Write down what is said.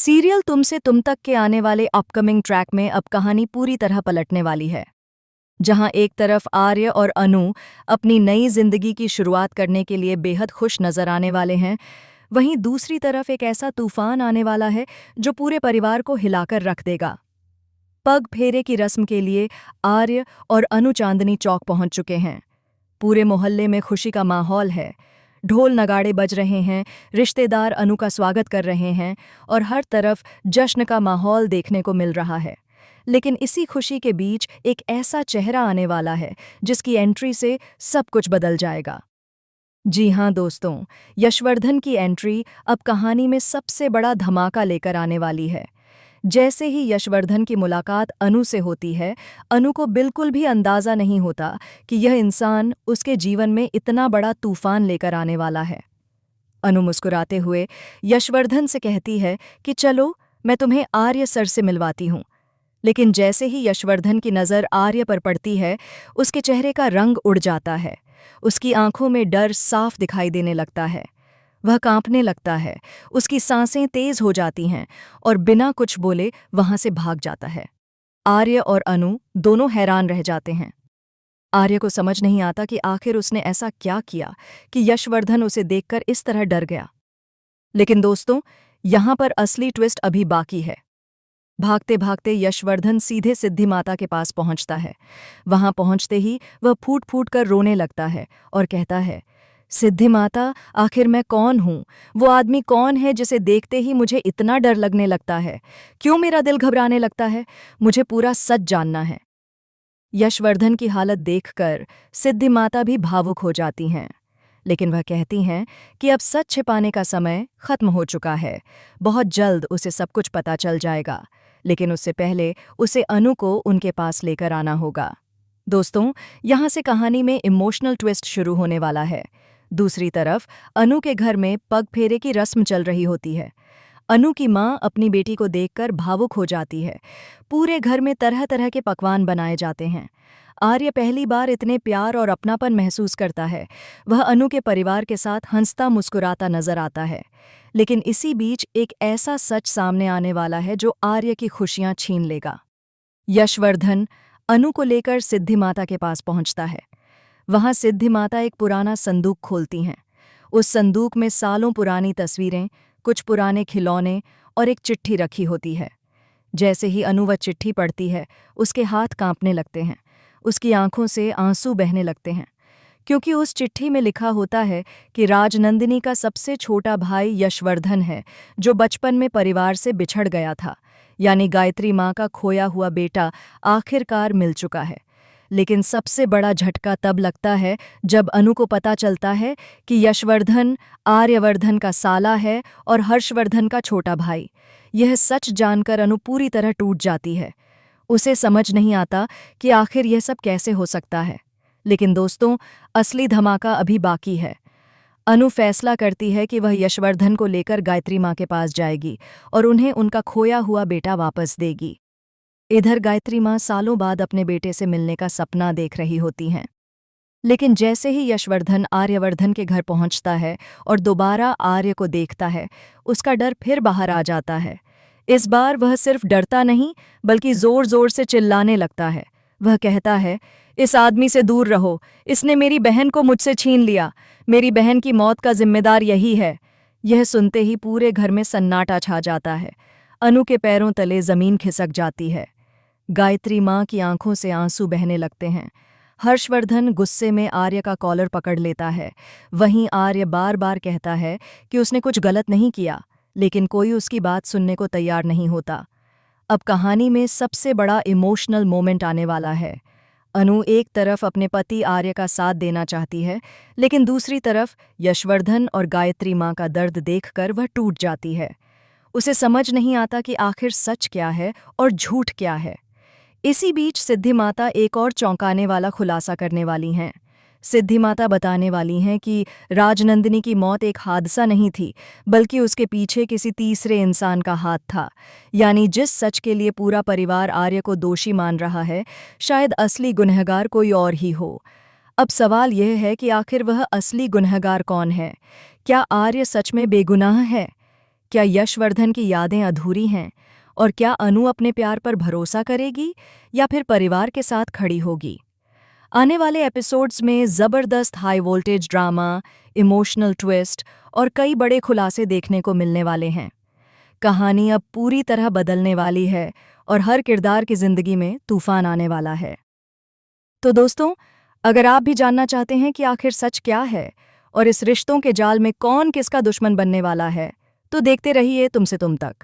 Serial तुमसे तुम तक के आने वाले अपकमिंग ट्रैक में अब कहानी पूरी तरह पलटने वाली है। जहां एक तरफ आर्य और अनु अपनी नई जिंदगी की शुरुआत करने के लिए बेहद खुश नजर आने वाले हैं, वहीं दूसरी तरफ एक ऐसा तूफान आने वाला है जो पूरे परिवार को हिलाकर रख देगा। पग फेरे की रस्म के लिए आर्य और अनु चांदनी चौक पहुंच चुके हैं। पूरे मोहल्ले में खुशी का माहौल है। ढोल नगाड़े बज रहे हैं, रिश्तेदार अनु का स्वागत कर रहे हैं और हर तरफ जश्न का माहौल देखने को मिल रहा है। लेकिन इसी खुशी के बीच एक ऐसा चेहरा आने वाला है जिसकी एंट्री से सब कुछ बदल जाएगा। जी हाँ दोस्तों, यशवर्धन की एंट्री अब कहानी में सबसे बड़ा धमाका लेकर आने वाली है। जैसे ही यशवर्धन की मुलाकात अनु से होती है, अनु को बिल्कुल भी अंदाजा नहीं होता कि यह इंसान उसके जीवन में इतना बड़ा तूफान लेकर आने वाला है। अनु मुस्कुराते हुए यशवर्धन से कहती है कि चलो मैं तुम्हें आर्य सर से मिलवाती हूँ। लेकिन जैसे ही यशवर्धन की नज़र आर्य पर पड़ती है, उसके चेहरे का रंग उड़ जाता है। उसकी आंखों में डर साफ दिखाई देने लगता है। वह कांपने लगता है, उसकी सांसें तेज हो जाती हैं और बिना कुछ बोले वहां से भाग जाता है। आर्य और अनु दोनों हैरान रह जाते हैं। आर्य को समझ नहीं आता कि आखिर उसने ऐसा क्या किया कि यशवर्धन उसे देखकर इस तरह डर गया। लेकिन दोस्तों, यहां पर असली ट्विस्ट अभी बाकी है। भागते भागते यशवर्धन सीधे सिद्धि माता के पास पहुंचता है। वहां पहुंचते ही वह फूट फूट कर रोने लगता है और कहता है, सिद्धि माता, आखिर मैं कौन हूँ? वो आदमी कौन है जिसे देखते ही मुझे इतना डर लगने लगता है? क्यों मेरा दिल घबराने लगता है? मुझे पूरा सच जानना है। यशवर्धन की हालत देखकर सिद्धि माता भी भावुक हो जाती हैं। लेकिन वह कहती हैं कि अब सच छिपाने का समय खत्म हो चुका है। बहुत जल्द उसे सब कुछ पता चल जाएगा, लेकिन उससे पहले उसे अनु को उनके पास लेकर आना होगा। दोस्तों, यहाँ से कहानी में इमोशनल ट्विस्ट शुरू होने वाला है। दूसरी तरफ अनु के घर में पग फेरे की रस्म चल रही होती है। अनु की माँ अपनी बेटी को देखकर भावुक हो जाती है। पूरे घर में तरह तरह के पकवान बनाए जाते हैं। आर्य पहली बार इतने प्यार और अपनापन महसूस करता है। वह अनु के परिवार के साथ हंसता मुस्कुराता नजर आता है। लेकिन इसी बीच एक ऐसा सच सामने आने वाला है जो आर्य की खुशियां छीन लेगा। यशवर्धन अनु को लेकर सिद्धि माता के पास पहुंचता है। वहां सिद्धि माता एक पुराना संदूक खोलती हैं। उस संदूक में सालों पुरानी तस्वीरें, कुछ पुराने खिलौने और एक चिट्ठी रखी होती है। जैसे ही अनु वह चिट्ठी पढ़ती है, उसके हाथ कांपने लगते हैं। उसकी आंखों से आंसू बहने लगते हैं, क्योंकि उस चिट्ठी में लिखा होता है कि राजनंदिनी का सबसे छोटा भाई यशवर्धन है, जो बचपन में परिवार से बिछड़ गया था। यानी गायत्री माँ का खोया हुआ बेटा आखिरकार मिल चुका है। लेकिन सबसे बड़ा झटका तब लगता है जब अनु को पता चलता है कि यशवर्धन आर्यवर्धन का साला है और हर्षवर्धन का छोटा भाई। यह सच जानकर अनु पूरी तरह टूट जाती है। उसे समझ नहीं आता कि आखिर यह सब कैसे हो सकता है। लेकिन दोस्तों, असली धमाका अभी बाकी है। अनु फैसला करती है कि वह यशवर्धन को लेकर गायत्री माँ के पास जाएगी और उन्हें उनका खोया हुआ बेटा वापस देगी। इधर गायत्री माँ सालों बाद अपने बेटे से मिलने का सपना देख रही होती हैं। लेकिन जैसे ही यशवर्धन आर्यवर्धन के घर पहुंचता है और दोबारा आर्य को देखता है, उसका डर फिर बाहर आ जाता है। इस बार वह सिर्फ डरता नहीं, बल्कि जोर जोर से चिल्लाने लगता है। वह कहता है, इस आदमी से दूर रहो, इसने मेरी बहन को मुझसे छीन लिया। मेरी बहन की मौत का जिम्मेदार यही है। यह सुनते ही पूरे घर में सन्नाटा छा जाता है। अनु के पैरों तले जमीन खिसक जाती है। गायत्री माँ की आंखों से आंसू बहने लगते हैं। हर्षवर्धन गुस्से में आर्य का कॉलर पकड़ लेता है। वहीं आर्य बार बार कहता है कि उसने कुछ गलत नहीं किया, लेकिन कोई उसकी बात सुनने को तैयार नहीं होता। अब कहानी में सबसे बड़ा इमोशनल मोमेंट आने वाला है। अनु एक तरफ अपने पति आर्य का साथ देना चाहती है, लेकिन दूसरी तरफ यशवर्धन और गायत्री माँ का दर्द देखकर वह टूट जाती है। उसे समझ नहीं आता कि आखिर सच क्या है और झूठ क्या है। इसी बीच सिद्धि माता एक और चौंकाने वाला खुलासा करने वाली हैं। सिद्धि माता बताने वाली हैं कि राजनंदिनी की मौत एक हादसा नहीं थी, बल्कि उसके पीछे किसी तीसरे इंसान का हाथ था। यानी जिस सच के लिए पूरा परिवार आर्य को दोषी मान रहा है, शायद असली गुनहगार कोई और ही हो। अब सवाल यह है कि आखिर वह असली गुनहगार कौन है? क्या आर्य सच में बेगुनाह है? क्या यशवर्धन की यादें अधूरी हैं? और क्या अनु अपने प्यार पर भरोसा करेगी या फिर परिवार के साथ खड़ी होगी? आने वाले एपिसोड्स में ज़बरदस्त high voltage drama, emotional twist और कई बड़े खुलासे देखने को मिलने वाले हैं। कहानी अब पूरी तरह बदलने वाली है और हर किरदार की जिंदगी में तूफान आने वाला है। तो दोस्तों, अगर आप भी जानना चाहते हैं कि आखिर सच क्या है और इस रिश्तों के जाल में कौन किसका दुश्मन बनने वाला है, तो देखते रहिए तुमसे तुम तक।